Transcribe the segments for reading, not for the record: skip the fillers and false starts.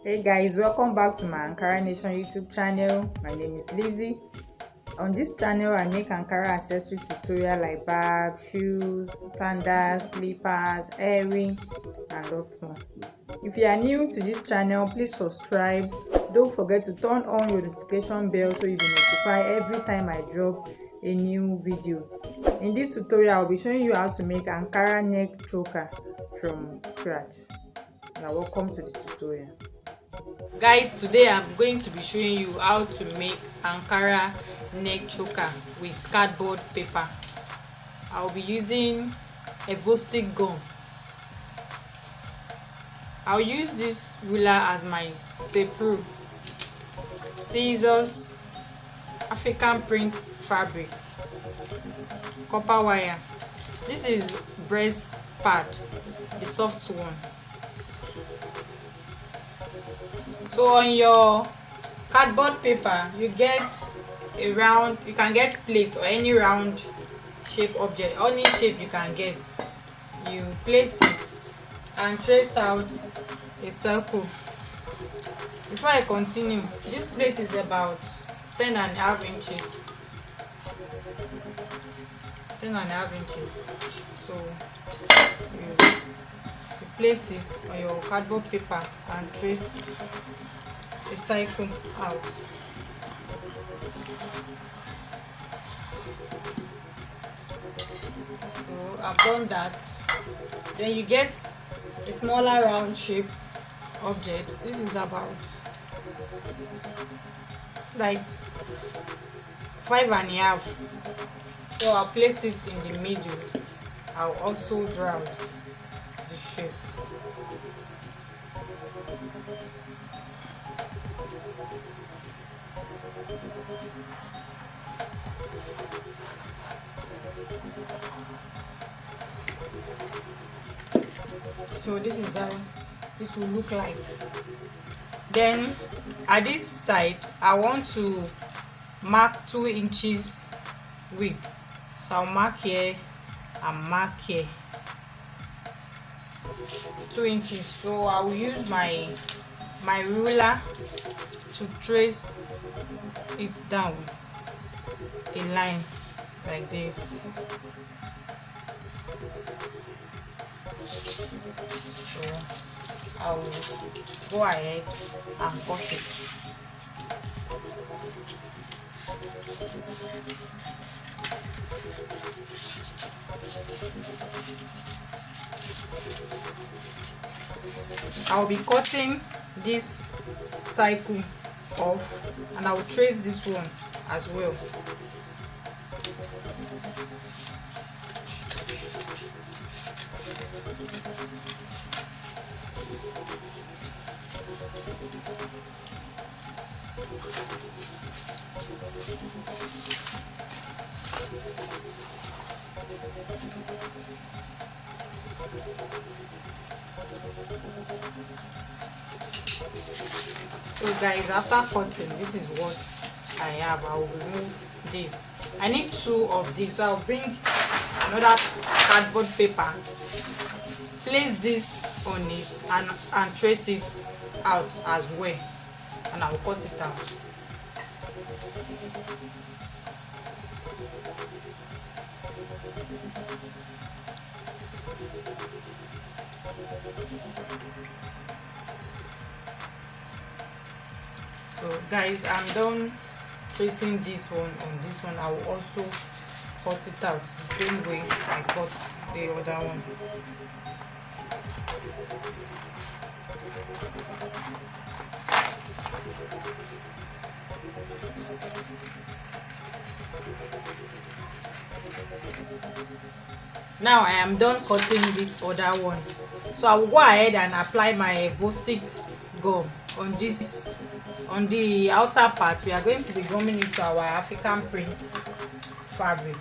Hey guys, welcome back to my Nation YouTube channel. My name is Lizzie. On this channel, I make Ankara accessory tutorial like bag, shoes, sandals, slippers, earring, and lots more. If you are new to this channel, please subscribe. Don't forget to turn on your notification bell so you'll be notified every time I drop a new video. In this tutorial, I'll be showing you how to make Ankara neck choker from scratch. Now, welcome to the tutorial. Guys, today I'm going to be showing you how to make Ankara neck choker with cardboard paper. I'll be using evostic gum. I'll use this ruler as my tape rule, scissors, African print fabric, copper wire. This is breast pad, the soft one. So on your cardboard paper, you get a round, you can get plates or any round shape object, any shape you can get. You place it and trace out a circle. Before I continue, this plate is about 10.5 inches. 10.5 inches. So you place it on your cardboard paper and trace a cycle out. So I've done that. Then you get a smaller round shape object. This is about like 5.5. So I'll place it in the middle. I'll also draw out the shape. So this is how this will look like. Then at this side, I want to mark 2 inches width. So I'll mark here and mark here 2 inches. So I will use my ruler to trace it down with a line like this. So I will go ahead and cut it. I'll be cutting this cycle off and I will trace this one as well. So guys, after cutting, this is what I have. I will remove this. I need 2 of these, so I'll bring another cardboard paper, place this on it and trace it out as well, and I will cut it out. So guys, I'm done tracing this one on this one. I will also cut it out the same way I cut the other one. Now I am done cutting this other one. So I will go ahead and apply my evostic gum on this. On the outer part, we are going to be gumming it to our African print fabric.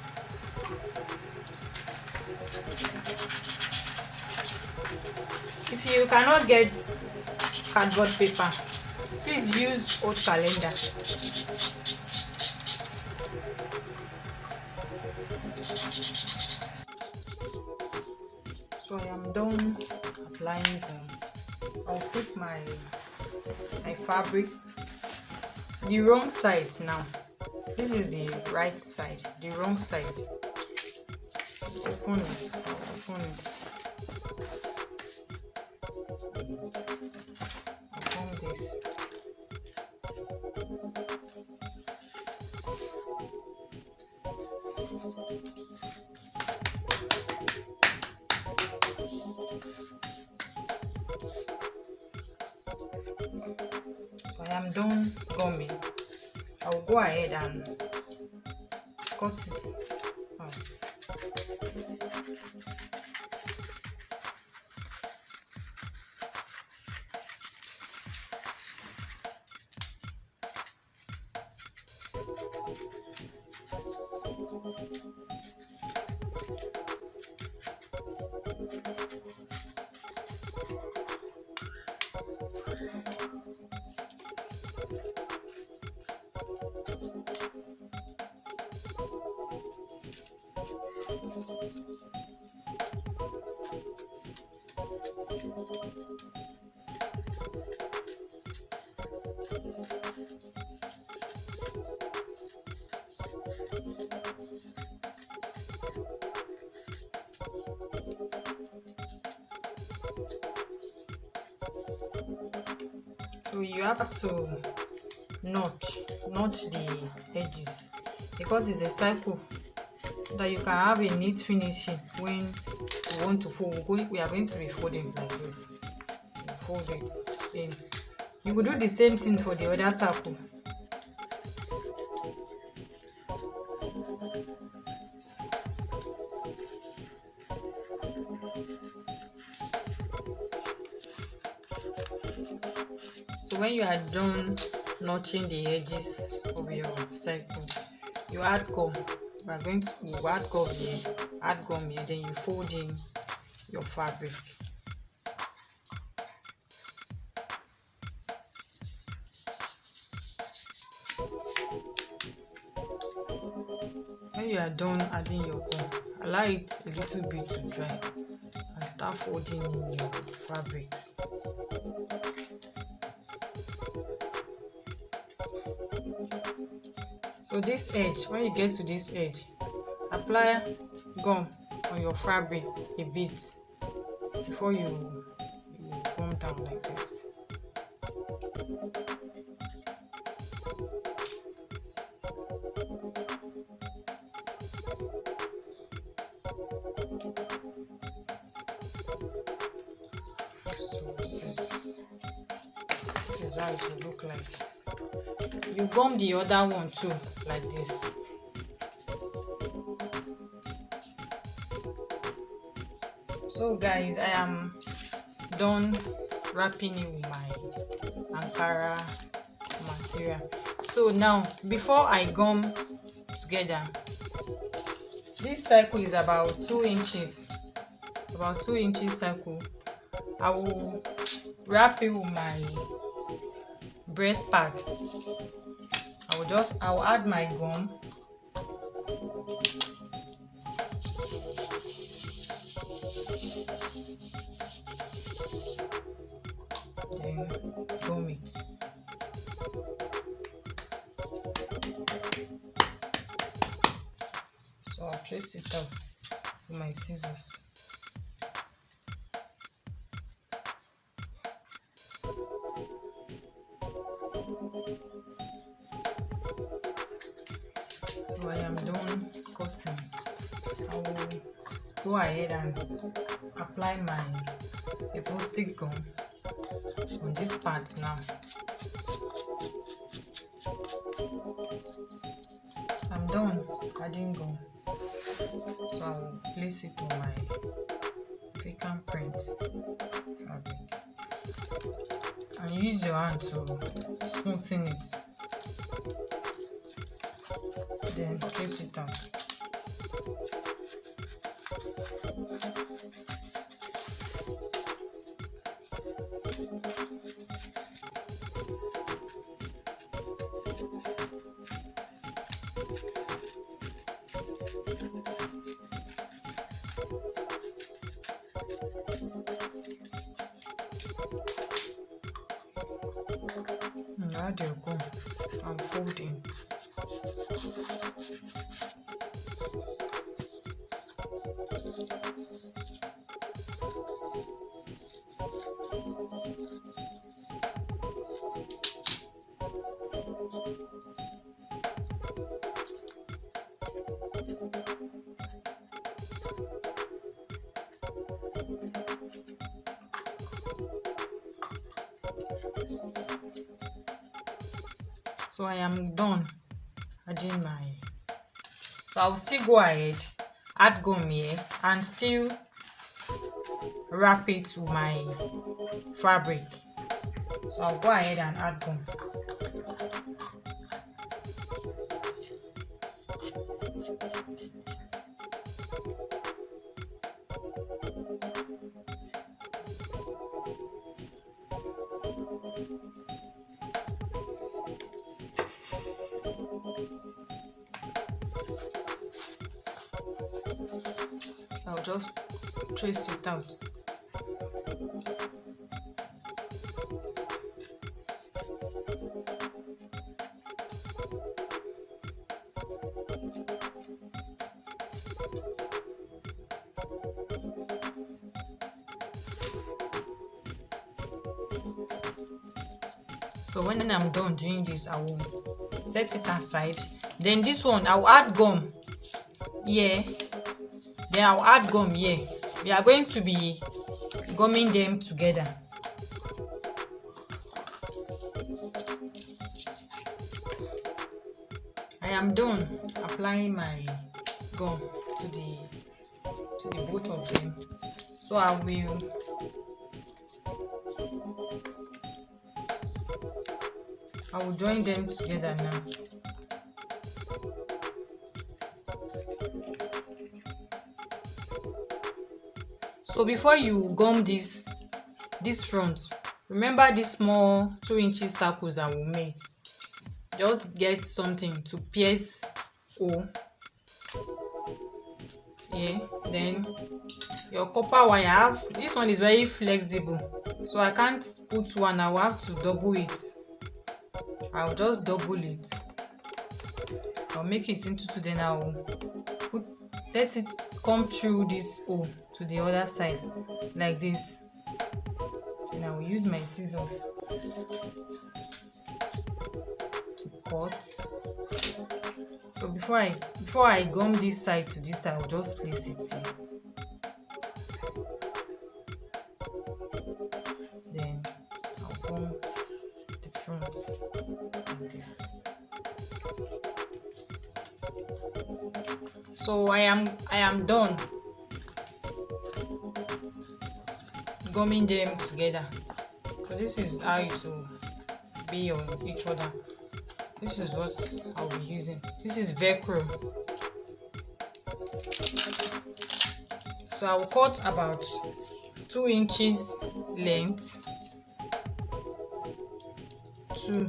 If you cannot get cardboard paper, please use old calendar. So I am done applying them. I'll put my my fabric the wrong side. Now this is the right side, the wrong side. Open it, open this. So I am done gumming. I will go ahead and cut it out. So you have to notch the edges because it's a cycle, so that you can have a neat finishing when you want to fold. We are going to be folding like this. You fold it in. You will do the same thing for the other circle. So when you are done notching the edges of your cycle, you add gum. We are going to add gum here, then you fold in your fabric. When you are done adding your gum, allow it a little bit to dry and start folding in your fabrics. So this edge, when you get to this edge, apply gum on your fabric a bit before you gum down like this. So this is how it will look like. You gum the other one too, like this. So guys, I am done wrapping it with my Ankara material. So now, before I gum together, this cycle is about 2 inches. About 2 inches cycle. I will wrap it with my breast pad. I will add my gum. Then gum it. So I'll trace it up with my scissors. So I am done cutting. I will go ahead and apply my evostic gum on this part now. I'm done adding gum, so I will place it on my African print fabric and use your hand to smoothen it. Then place it down. add your gum and fold in. So I am done adding my, so I will still go ahead, add gum here and still wrap it with my fabric. So I'll go ahead and add gum. I'll just trace it out. So when I'm done doing this, I will set it aside. Then this one, I'll add gum here. Then I'll add gum here. We are going to be gumming them together. I am done applying my gum to the both of them. So I will join them together now. So before you gum this front, remember these small 2 inches circles that we made. Just get something to pierce hole. Yeah, then your copper wire, this one is very flexible, so I can't put one, I will have to double it. I'll just double it. I'll make it into two, then I'll let it come through this hole to the other side like this. Then I will use my scissors to cut. So before I gum this side to this side, I'll just place it here. Then I'll gum the front like this. So I am done gumming them together. So this is how it will be on each other. This is what I'll be using. This is velcro. So I will cut about 2 inches length to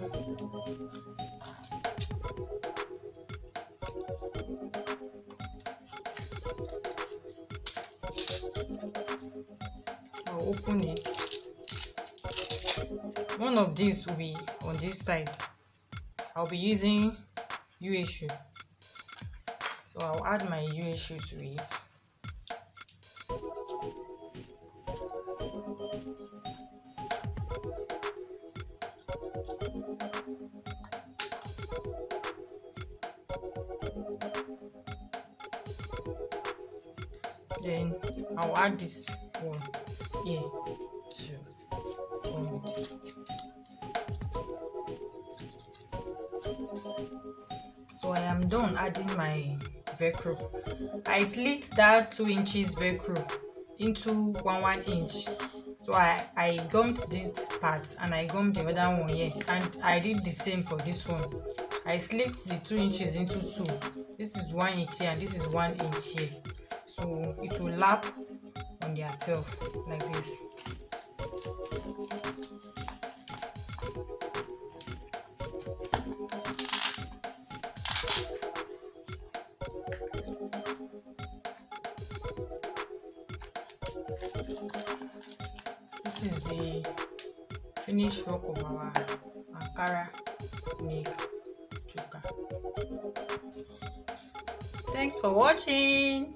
I'll open it. One of these will be on this side. I'll be using UA, so I'll add my UA to it. Then I'll add this one here to hold it. So I am done adding my velcro. I slit that 2 inches velcro into 1 inch. So I gummed this part and I gummed the other one here, and I did the same for this one. I slit the 2 inches into 2. This is 1 inch here and this is 1 inch here. So it will lap on themselves like this. This is the finished work of our Ankara. make choker. Thanks for watching.